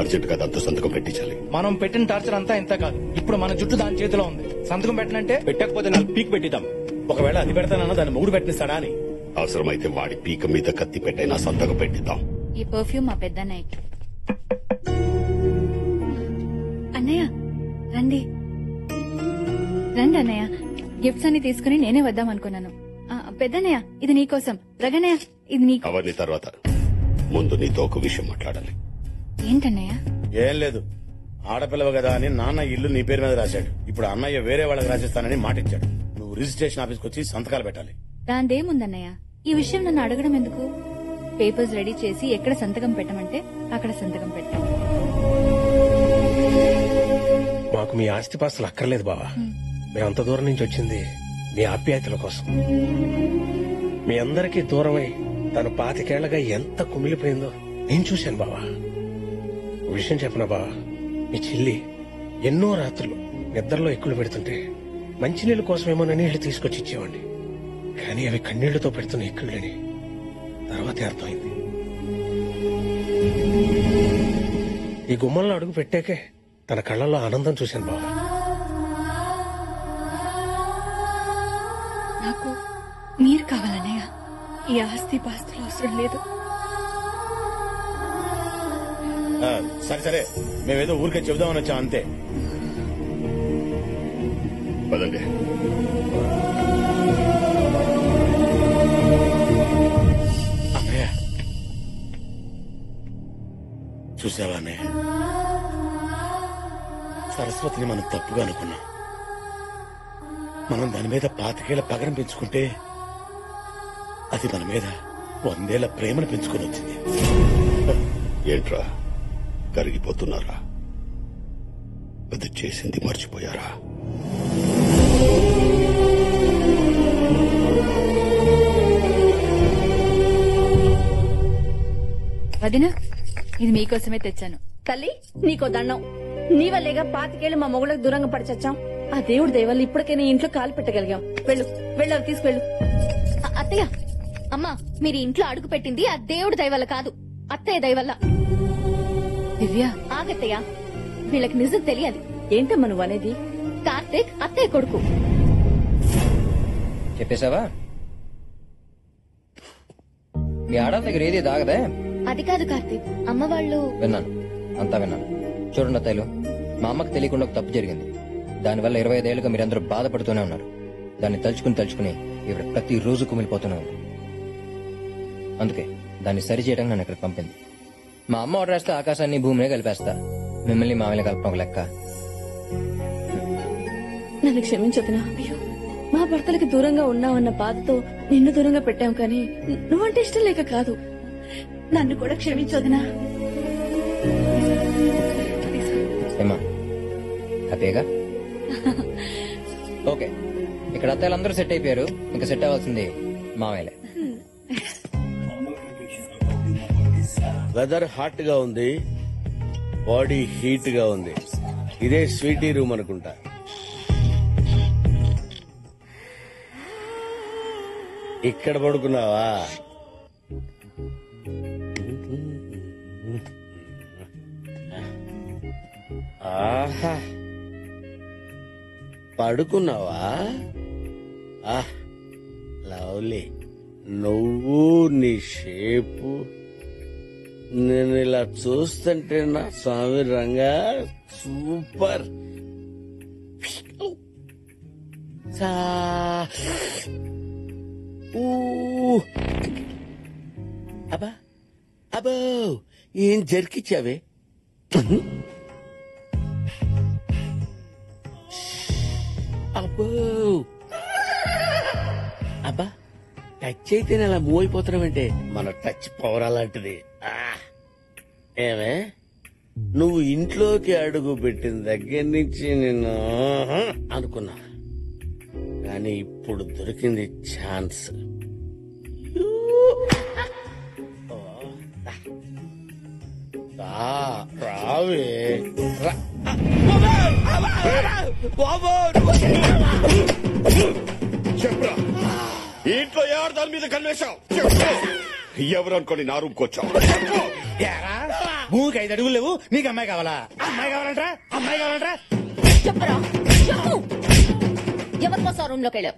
Urgent గా దాంతో సంతకం పెట్టించాలి. మనం పెట్టిన టార్చర్ అంతా ఇంత కాదు, ఇప్పుడు మన జుట్టు దాని చేతిలో ఉంది. సంతకం పెట్టనంటే పెట్టకపోతే 4 పీక్ పెట్టిద్దాం. ఒకవేళ అది పెడతానన్నా దాన్ని మొగుడు పెట్టిస్తాడా అని. అవసరమైతే వాడి పీక మీద కత్తి పెట్టైనా సంతకం పెట్టిద్దాం. ఈ పర్ఫ్యూమ్ మా పెద్దన్నయ్యకి. అన్నయ్య రండి రండి అన్నయ్య, గిఫ్ట్స్ అన్ని తీసుకుని నేనే వద్దాం అనుకున్నాను. పెద్దన్నయ్య ఇది నీకోసం, రగన్నయ్య ఇది నీకు. అవన్నీ తర్వాత, ముందు నీతో ఒక విషయం మాట్లాడాలి. ఏంటన్నయ్య? ఏం లేదు, ఆడపిల్లవ కదా అని నాన్న ఇల్లు నీ పేరు మీద రాశాడు. ఇప్పుడు అన్నయ్య వేరే వాళ్ళకి రాసిస్తానని మాటిచ్చాడు. నువ్వు రిజిస్ట్రేషన్ ఆఫీస్కి వచ్చి సంతకాలు పెట్టాలి. దాందేముందన్నయ్య, ఈ విషయం నన్ను అడగడం ఎందుకు? పేపర్స్ రెడీ చేసి ఎక్కడ సంతకం పెట్టమంటే అక్కడ సంతకం పెట్టా. మాకు మీ ఆస్తిపాస్తులు అక్కర్లేదు బావా. మేమంత దూరం నుంచి వచ్చింది మీ ఆప్యాయతల కోసం. మీ అందరికీ దూరమై తను 25 ఏళ్లగా ఎంత కుమిలిపోయిందో నేను చూశాను బావా. విషయం చెప్పనా బావా, మీ చెల్లి ఎన్నో రాత్రులు నిద్రలో ఎక్కులు పెడుతుంటే మంచినీళ్ళ కోసమేమోనని నీళ్లు తీసుకొచ్చి ఇచ్చేవాడిని. కానీ అవి కన్నీళ్లతో పెడుతున్న ఎక్కుళ్ళని తర్వాతే అర్థమైంది. ఈ గుమ్మంలో అడుగు పెట్టాకే తన కళ్ళల్లో ఆనందం చూశాను బావా. నాకు మీరు కావాలన్నయ్య, ఈ ఆస్తి పాస్తులు అవసరం లేదు. సరే సరే, మేమేదో ఊరికే చెబుదామని వచ్చాం అంతే. పదండి. అన్నయ్య చూసావా అన్నయ్య, సరస్వతిని మనం తప్పుగా అనుకున్నాం. మనం దాని మీద 25 ఏళ్ల పగరం పెంచుకుంటే అది మన మీద 100 ఏళ్ల ప్రేమను పెంచుకొని వచ్చింది. ఏంట్రా కరిగిపోతున్నారా? అది చేసింది మర్చిపోయారా? వదినా, ఇది మీకోసమే తెచ్చాను. తల్లి నీకో దండం. నీ వల్లేగా 25 ఏళ్లు మా మొగుళ్ళకి దూరంగా పడిచచ్చాం. ఆ దేవుడి దయవల్ల ఇప్పటికైనా ఇంట్లో కాలు పెట్టగలిగాం. వెళ్ళు వెళ్ళు, అవి తీసుకెళ్ళు. అత్తయ్య, అమ్మా, మీరు ఇంట్లో అడుగు పెట్టింది ఆ దేవుడి దయవల్ల కాదు, అత్తయ్య దయవల్ల. దివ్య ఆగత్తయ్య, వీళ్ళకి నిజం తెలియదు. ఏంటమ్మా నువ్వు అనేది? కార్తీక్ అత్తయ్య కొడుకు. చెప్పేశావా? మీ ఆడల దగ్గర ఏది దాగదే? అది కాదు కార్తీక్, అమ్మ వాళ్ళు. విన్నాను, అంతా విన్నాను. చూడండి అత్తయ్యలు, మా అమ్మకు తెలియకుండా ఒక తప్పు జరిగింది. దానివల్ల 25 ఏళ్లుగా మీరందరూ బాధపడుతూనే ఉన్నారు. దాన్ని తలుచుకుని ఇవిడ ప్రతి రోజు కుమిలిపోతూనే ఉంది. అందుకే దాన్ని సరిచేయడం నన్ను ఇక్కడికి పంపింది. మా అమ్మ ఆర్డర్ వేస్తే ఆకాశాన్ని భూమినే కలిపేస్తా. మిమ్మల్ని మామయ్య కలపడం ఒక లెక్క. నన్ను క్షమించొద్దునా. అయ్యో, మా భర్తలకి దూరంగా ఉన్నావన్న బాధతో నిన్ను దూరంగా పెట్టాం, కానీ నువ్వంటే ఇష్టం లేక కాదు. నన్ను కూడా క్షమించొద్దునా. ఏమా హ్యాపీగా? ఓకే, ఇక్కడ అత్తయ్యలందరూ సెట్ అయిపోయారు. ఇంకా సెట్ అవ్వాల్సింది మామయ్యలే. వెదర్ హాట్ గా ఉంది, బాడీ హీట్ గా ఉంది. ఇదే స్వీటీ రూమ్ అనుకుంటా. ఇక్కడ పడుకున్నావా? ఆహా, పడుకున్నావా? లవ్లీ. నువ్వు నీ షేపు, నేను ఇలా చూస్తుంటే నా స్వామి రంగా సూపర్. అబ్బా అబ్బో, ఏం జరికిచ్చావే? అబ్బో అబ్బా, టచ్ అయితేనే అలా మూవ్ అయిపోతున్నావంటే మన టచ్ పవర్ అలాంటిది. ఏమే, నువ్వు ఇంట్లోకి అడుగు పెట్టిన దగ్గర నుంచి నేను అనుకున్నా, కానీ ఇప్పుడు దొరికింది ఛాన్స్. రావే చెప్పరా, ఇంట్లో ఎవరు దాని మీద కన్వేశావు? ఎవరు అనుకోని నా రూమ్కి వచ్చావు? మూకి 5 అడుగులు లేవు, నీకు అమ్మాయి కావాలా? అమ్మాయి కావాలంటరా? అమ్మాయి కావాలంటరా? చెప్పరా చెప్పు ఎవరి కోసం రూమ్ లోకి వెళ్ళావు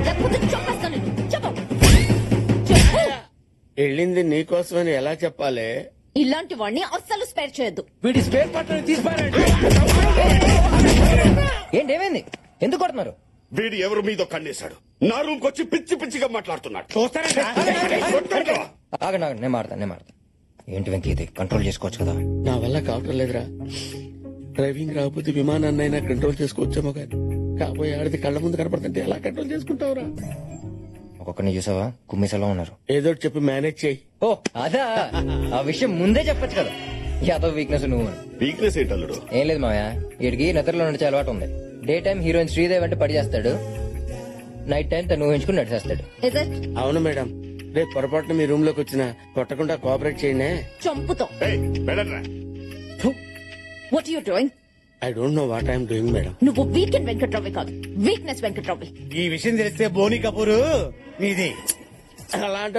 లేకపోతే చెప్పేస్తాను చెప్పు చెప్పు వెళ్ళింది నీకోసమని ఎలా చెప్పాలి? ఇలాంటి వాడిని అస్సలు స్పేర్ చేయొద్దు. వీడి స్పేర్ పార్ట్ తీసిపారండి. ఏంటి ఏమైంది? ఎందుకు కొడుతున్నారు? వీడు ఎవరి మీద కన్నేశాడు. నా రూమ్ కి వచ్చి పిచ్చి పిచ్చిగా మాట్లాడుతున్నాడు. చూస్తారంట. ఆగండి ఆగండి, నేను మాడతాను. ఏంటి వెంకీ ఇది? కంట్రోల్ చేసుకోవచ్చు కదా. నా వల్ల కావటం లేదురా. డ్రైవింగ్ రాకపోతే విమానాన్నైనా కంట్రోల్ చేసుకోవచ్చేమో కానీ కాబోయే ఆడిది కళ్ళ ముందు కనపడుతుంటే ఎలా కంట్రోల్ చేసుకుంటావురా? ఒక్కొక్కరిని చూసావా? కుమ్మిసలా ఉన్నారు. ఏదో చెప్పి మేనేజ్ చేయి. ఓ అదా, ఆ విషయం ముందే చెప్పొచ్చు కదా. యాదో వీక్నెస్ నువ్వు. వీక్నెస్ ఏంటల్లుడు? ఏం లేదు మావయ్య, వీడికి నిద్రలో నడిచే అలవాటు ఉంది. డే టైం హీరోయిన్ శ్రీదేవి అంటే పడి చేస్తాడు, నైట్ టైం తను ఊహించుకుని నడిచేస్తాడు. Is it? అవును మేడం, రేపు పొరపాటున మీ రూమ్ లోకి వచ్చిన కొట్టకుండా కోఆపరేట్ చేయండి. చంపుతాం. వెళ్ళరా. What you doing? I don't know what I'm doing madam. నువ్వు వీకెండ్ వెంకట్రావు కాదు, వీక్నెస్ వెంకట్రావు. ఈ విషయం తెలిస్తే బోని కపూరు నీది. అలాంటి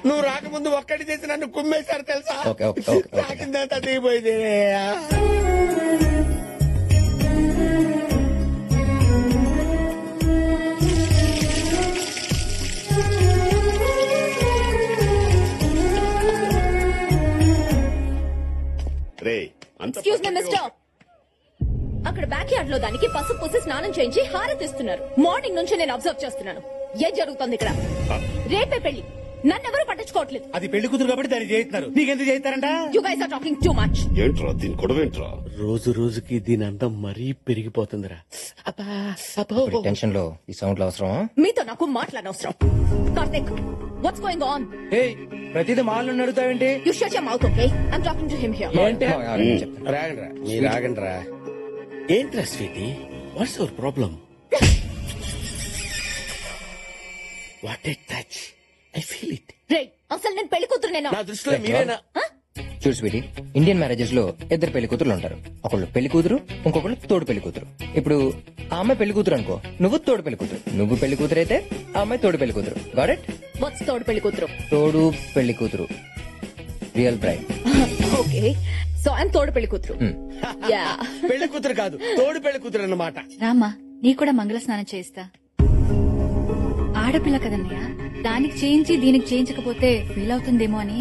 నువ్వు రాకముందు ఒక్కడి చేసి నన్ను కుమ్మేశారు తెలుసా? Okay, okay, okay, okay. తాకిందంతా దిగిపోయింది. రే అంత ఎక్స్క్యూజ్ మీ మిస్టర్, అక్కడ బ్యాక్ యార్డ్ లో దానికి పసుపు పూసి స్నానం చేయించి హారతిస్తున్నారు. మార్నింగ్ నుంచి నేను అబ్జర్వ్ చేస్తున్నాను. ఏం జరుగుతుంది ఇక్కడ? రేపే పెళ్లి, నన్నెవరూ పట్టించుకోవట్లేదు. అది పెళ్లి కూతురు కాబట్టి దాన్ని చేయిస్తున్నారు. నీకెందుకు చేయిస్తారంట? You guys are talking too much. ఏంట్రా దీని గొడవేంట్రా? రోజు రోజుకి దీని అందం మరీ పెరిగిపోతుందిరా. ఇప్పుడు టెన్షన్ లో ఈ సౌండ్లు అవసరమా? మీతో నాకు మాట్లాడనవసరం. Karthik, what's going on? ఏయ్, ప్రతిదీ మాలను అడుగుతావేంటి? You shut your mouth, okay? I am talking to him here. ఏంటి? చెప్తాను. రాగండ్రా, మీరు రాగండ్రా. ఏంట్రా sweetie, what's your problem? What a touch, I feel it. రే, అసలు నేను పెళ్లి కూతురునేనా? నా దృష్టిలో మీరేనా? చూడు స్వీటీ, ఇండియన్ మ్యారేజెస్ లో ఇద్దరు పెళ్లి కూతురు ఉంటారు. ఒకళ్ళు పెళ్లి కూతురు, ఇంకొకళ్ళు తోడు పెళ్లి కూతురు. ఇప్పుడు ఆ అమ్మాయి పెళ్లి కూతురు అనుకో, నువ్వు తోడు పెళ్లి కూతురు. నువ్వు పెళ్లి కూతురు అయితే ఆ అమ్మాయి తోడు పెళ్లి కూతురు. Got it? వాట్స్ తోడు పెళ్లి కూతురు? తోడు పెళ్లి కూతురు, real bride. Okay, so I am తోడు పెళ్లి కూతురు. యా. పెళ్లి కూతురు కాదు, తోడు పెళ్లి కూతురు అన్నమాట. రామ్మా, నీ కూడా మంగళ స్నానం చేయిస్తా. ఆడపిల్ల కదన్నయ్య, దానికి చేయించి దీనికి చేయించకపోతే ఫీల్ అవుతుందేమో అని.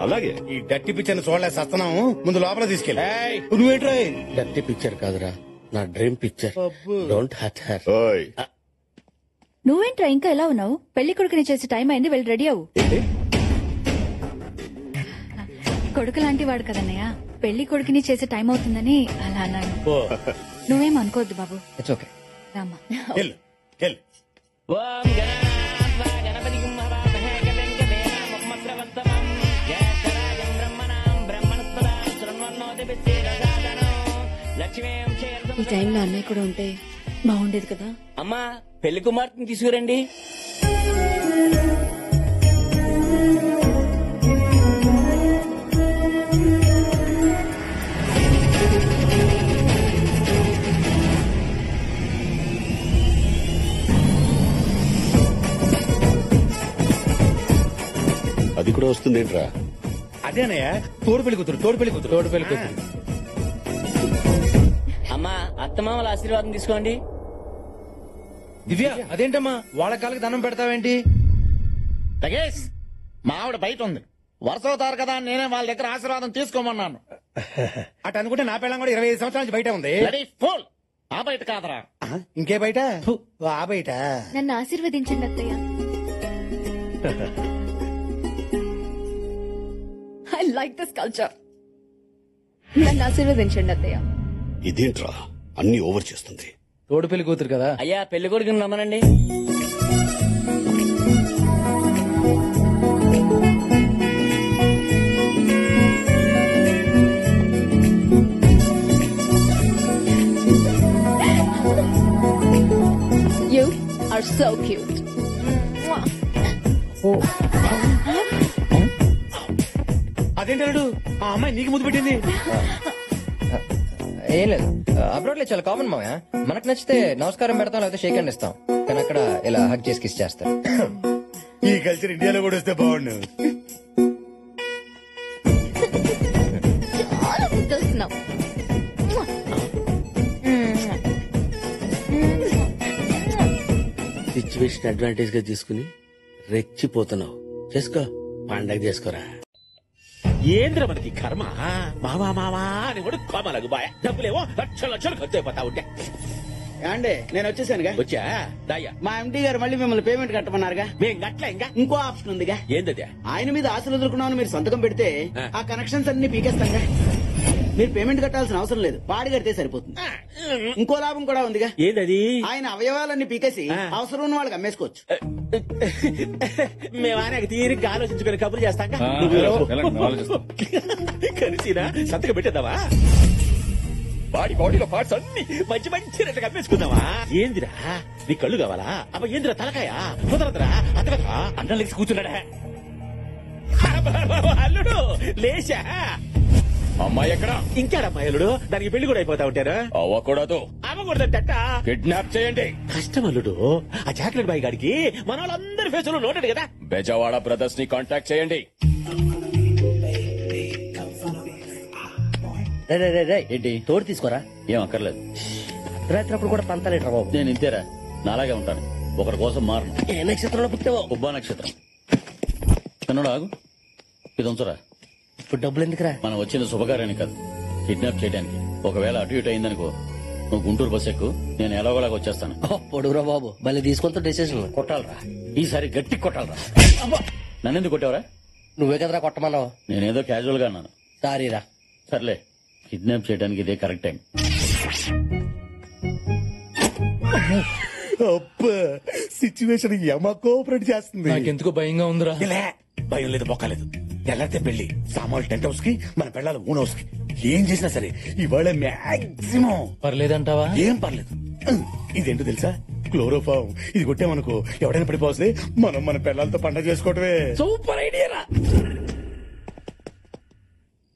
అలాగే. ఈ డట్టి పిక్చర్ చూడలేదు సత్తనం. ముందు లోపల తీసుకెళ్ళి. నువ్వేంట్రా? డర్టీ పిక్చర్ కాదురా, నా dream picture. Don't hurt her. ఓయ్ నువ్వేంట్రా ఇంకా ఎలా ఉన్నావు? పెళ్లి కొడుకుని చేసే టైం అయింది, వెళ్ళి రెడీ అవ్వు. కొడుకు లాంటి వాడు కదన్నయ్య, పెళ్లి కొడుకుని చేసే టైం అవుతుందని అలా అన్నాను. నువ్వేం అనుకోవద్దు బాబు. It's okay. రామ్మా. వెళ్ళు, వెళ్ళు. ఈ టైంలో అన్నయ్య కూడా ఉంటే బాగుండేది కదా. అమ్మా, పెళ్లి కుమార్తెని తీసుకురండి. అది కూడా వస్తుందేంట్రా? అదేనయ్య, తోడు పెళ్లి కూతురు, తోడు పెళ్లి కూతురు, తోడు పెళ్లి కూతురు. అమ్మా, అత్తమామల ఆశీర్వాదం తీసుకోండి. దివ్య, అదేంటమ్మా వాళ్ళ కాళ్ళకి దండం పెడతావేంటి? లగేష్, మా ఆవిడ బయట ఉంది. వరుస అవుతారు కదా అని నేనే వాళ్ళ దగ్గర ఆశీర్వాదం తీసుకోమన్నాను. అటు అనుకుంటే నా పిల్లం కూడా 25 సంవత్సరాల నుంచి బయట ఉంది. ఫుల్ ఆ బయట కాదరా. ఇంకే బయట? ఆ బయట. నన్ను ఆశీర్వదించండి అత్తయ్య. I like this culture. నన్ను ఆశీర్వదించండి అత్తయ్య. ఇదేంట్రా అన్ని ఓవర్ చేస్తుంది? తోడు పెళ్లి కూతురు కదా. అయ్యా, పెళ్లి కొడుకుని రమ్మనండి. You are so cute. అదేంటాడు? ఆ అమ్మాయి నీకు ముద్దు పెట్టింది. ఏం లేదు అబ్రాడ్ లో చాలా కామన్ మావయ్య. మనకు నచ్చితే నమస్కారం పెడతాం, లేకపోతే షేక్ హ్యాండ్ ఇస్తాం. కానీ అక్కడ ఇలా హగ్ చేసి కిస్ చేస్తారు. ఈ కల్చర్ ఇండియాలో కూడా వస్తే బాగుండు. చాలా ముద్దొస్తున్నావు. సిచ్యువేషన్ అడ్వాంటేజ్ గా తీసుకుని రెచ్చిపోతున్నావు. చేసుకో, పండగ చేసుకోరా. ఏంద్ర మనకి కర్మ. మావా మావా అని కూడా కోమలకు బాయ్. డబ్బులేమో లక్షలు లక్షలు ఖర్చు అయిపోతా ఉంటే. అండి నేను వచ్చేసానుగా. వచ్చా దాయ్యా. మా ఎండి గారు మళ్ళీ మిమ్మల్ని పేమెంట్ కట్టమన్నారుగా. మేం గట్ల ఇంకా ఇంకో ఆప్షన్ ఉందిగా. ఏందది? ఆయన మీద ఆశలు వదులుకున్నామని మీరు సంతకం పెడితే ఆ. ఆ కనెక్షన్స్ అన్ని పీకేస్తాంగా. మీరు పేమెంట్ కట్టాల్సిన అవసరం లేదు, పాడి కడితే సరిపోతుంది. ఇంకో లాభం కూడా ఉందిగా. ఏందది? ఆయన అవయవాలన్నీ పీకేసి ఆ. అవసరం ఉన్న వాళ్ళకి అమ్మేసుకోవచ్చు. మేము ఆయన తీరిగ్గా ఆలోచించుకుని కబుర్లు చేస్తాం. కలిసినా సంతకం పెట్టేద్దావా? బాడీలో పార్ట్స్ అన్ని మంచి మంచి రెట్టు కమ్మేసుకుందామా? ఏందిరా నీ కళ్ళు కావాలా? అబ్బా ఏందిరా తలకాయ కుదరదురా. అతగదా అన్నం లేచి కూర్చున్నాడా? అల్లుడు లేచా. అమ్మాయి ఎక్కడ? ఇంకాడమ్మాయి అల్లుడు, దానికి పెళ్లి కూడా అయిపోతా ఉంటారు. అవ్వకూడదు. అవ్వకూడదట. కిడ్నాప్ చేయండి. కష్టం అల్లుడు. ఆ చాక్లెట్ బాయ్ గాడికి మన వాళ్ళందరి ఫేసులో నోటెడ్ కదా. బెజవాడ బ్రదర్స్ ని కాంటాక్ట్ చేయండి. ఏంటి తోడు తీసుకోరా. ఏం అక్కర్లేదు. రాత్రి కూడా పంతలేట్రా బాబు. నేను ఇంతేరా, నాలాగే ఉంటాను. ఒకరి కోసం మారను. ఏ నక్షత్రంలో పుట్టావో. ఉబ్బా నక్షత్రం. చిన్నడు ఆగు, ఇది ఉంచరా. ఇప్పుడు డబ్బులు ఎందుకురా? మనం వచ్చిన శుభకార్యానికి కాదు, కిడ్నాప్ చేయడానికి. ఒకవేళ అటు ఇటు అయిందనుకో, నువ్వు గుంటూరు బస్ ఎక్కు, నేను ఎలాగోలాగా వచ్చేస్తాను. పొడుగురా బాబు, మళ్ళీ తీసుకుంటూ డెసిషన్. కొట్టాలరా, ఈసారి గట్టి కొట్టాలరా. నన్నెందుకు కొట్టావరా? నువ్వే కదరా కొట్టమన్నావు. నేనేదో క్యాజువల్ గా అన్నాను. సారీరా. సర్లే, కిడ్నాప్ చేయడానికి ఇదే కరెక్ట్ టైం. సిచ్యువేషన్ యమ కోఆపరేట్ చేస్తుంది. నాకెందుకో భయంగా ఉందిరా. ఇలా భయం లేదు, బొక్కలేదు. ఎలాంటి పెళ్లి సామాన్లు టెంట్ హౌస్ కి, మన పెళ్ళాలి ఓన్ హౌస్ కి. ఏం చేసినా సరే ఇవాళ మాక్సిమం పర్లేదంటావా? ఏం పర్లేదు. ఇదేంటో తెలుసా? క్లోరోఫామ్. ఇది కొట్టామనుకో ఎవడైనా పడిపోతే మనం మన పిల్లలతో పండగ చేసుకోవటమే. సూపర్ ఐడియా రా.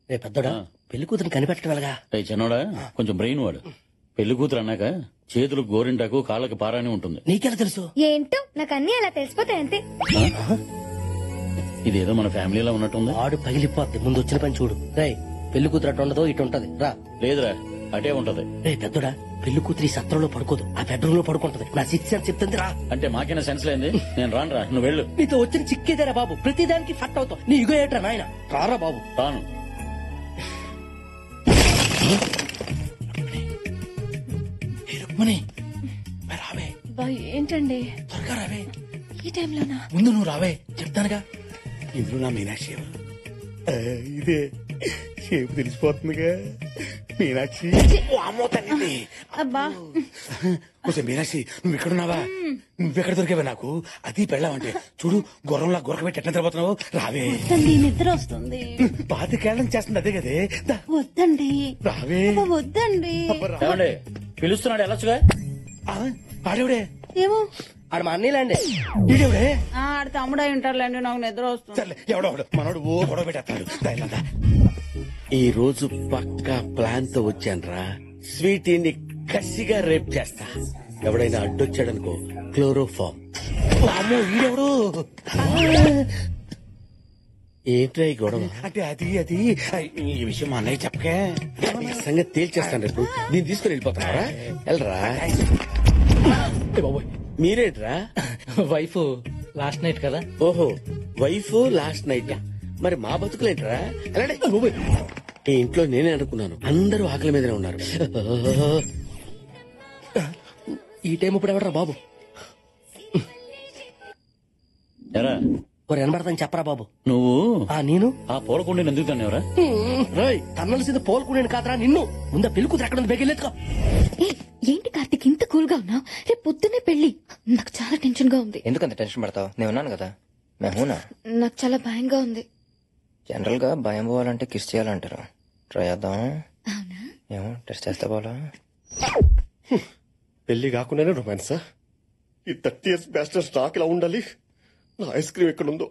రే పెద్దోడా, పెళ్లి కూతురు కనిపెట్టడం ఎలాగా? చిన్నోడా, కొంచెం బ్రెయిన్ వాడు. పెళ్లి కూతురు అన్నాక చేతులకు గోరింటాకు, కాళ్ళకి పారాని ఉంటుంది. నీకెలా తెలుసు? ఏంటో నాకు అన్ని అలా తెలిసిపోతాయి అంతే. ఇదేదో మన ఫ్యామిలీలో ఉన్నట్టుంది. ఆడు పగిలిపోద్ది. ముందు వచ్చిన పని చూడు. రే పెళ్లి కూతురు అటు ఉండదు, ఇటు ఉంటది. రా. లేదురా, అటే ఉంటది. రే పెద్దోడా, పెళ్లి కూతురు ఈ సత్రంలో పడుకోదు, ఆ బెడ్రూమ్ లో పడుకుంటది. నా సిక్స్ అని చెప్తుంది. రా. అంటే మాకైనా సెన్స్ లేంది. నేను రానురా, నువ్వు వెళ్ళు. నీతో వచ్చిన చిక్కేదేరా బాబు, ప్రతిదానికి ఫట్ అవుతావు. నీ ఇగో ఏట్రా నాయన. రారా బాబు. రాను. రావే, ఏంటండి త్వరగా రావే. ఈ టైంలోనా? ముందు నువ్వు రావే, చెప్తానుగా. ఇందులో నా మీనాక్షి ఎవరు? ఇదే షేపు తెలిసిపోతుందిగా. మీనాక్షి. అబ్బా కొంచెం మీనాక్షి, నువ్వు ఇక్కడున్నావా? నువ్వెక్కడ దొరికావా నాకు? అది పెళ్ళావంటే చూడు, గుర్రంలా గురకబెట్టి ఎట్లా తిరగబోతున్నావు. రావే. నిద్ర వస్తుంది. పాతికేళ్ళం చేస్తుంది అదే కదే. దా, వద్దండి. రావే. వద్దండి. ఏమండి, పిలుస్తున్నాడు, వెళ్ళొచ్చుగా. ఆడేవిడే? ఏమో ఆడు మా అన్నీలాండి. ఈడేవిడే? ఆడ తమ్ముడు అయి ఉంటారులేండి, నాకు నిద్ర వస్తుంది. సర్లే, ఎవడో మనోడు ఓ గొడవ పెట్టేస్తాడు. ధైర్యంగా. ఈ రోజు పక్కా ప్లాన్ తో వచ్చానురా. స్వీటీని కసిగా రేప్ చేస్తా. ఎవడైనా అడ్డొచ్చాడనుకో, క్లోరోఫామ్. అమ్మో, ఈడెవడు? ఏంట్రా ఈ గొడవ? అంటే అది ఈ విషయం మా అన్నయ్య చెప్పకే. ఈ సంగతి తేల్చేస్తాను రేపు. దీన్ని తీసుకుని వెళ్ళిపోతారా? వెళ్ళరా. మీరేంట్రా? వైఫ్ లాస్ట్ నైట్ కదా. ఓహో, వైఫ్ లాస్ట్ నైట్. మరి మా బతుకులేంట్రా? వెళ్ళండి. ఈ ఇంట్లో నేనే అనుకున్నాను, అందరూ ఆకలి మీదనే ఉన్నారు. ఈ టైం ఇప్పుడు ఎవడరా బాబు? ఎరా, ఒక వినబడతాను చెప్పరా బాబు. నువ్వు నేను ఆ పూలకుండీని ఎందుకు తన్నావురా? రాయ్, తన్నలసింది పోల్కొనేను కాదురా నిన్ను. ముందా పెళ్లి కూతురు ఎక్కడ ఉంది? బెగిలేదుకో. ఏంటి కార్తిక్ ఇంత కూల్ గా ఉన్నావు? రేపు పొద్దున్నే పెళ్లి. నాకు చాలా టెన్షన్ గా ఉంది. ఎందుకంత టెన్షన్ పడతావు? నేను ఉన్నాను కదా. మేహూనా. నాకు చాలా భయంగా ఉంది. జనరల్ గా భయం పోవాలంటే కిస్ చేయాలంటారు. ట్రై చేద్దాం. అవునా? ఏమో టెస్ట్ చేస్తా పోలా. పెళ్లి కాకుండానే రొమాన్సా? ఈ 30 years బ్యాస్టర్ స్టాక్ ఇలా ఉండాలి. నా ఐస్ క్రీమ్ ఎక్కడుందో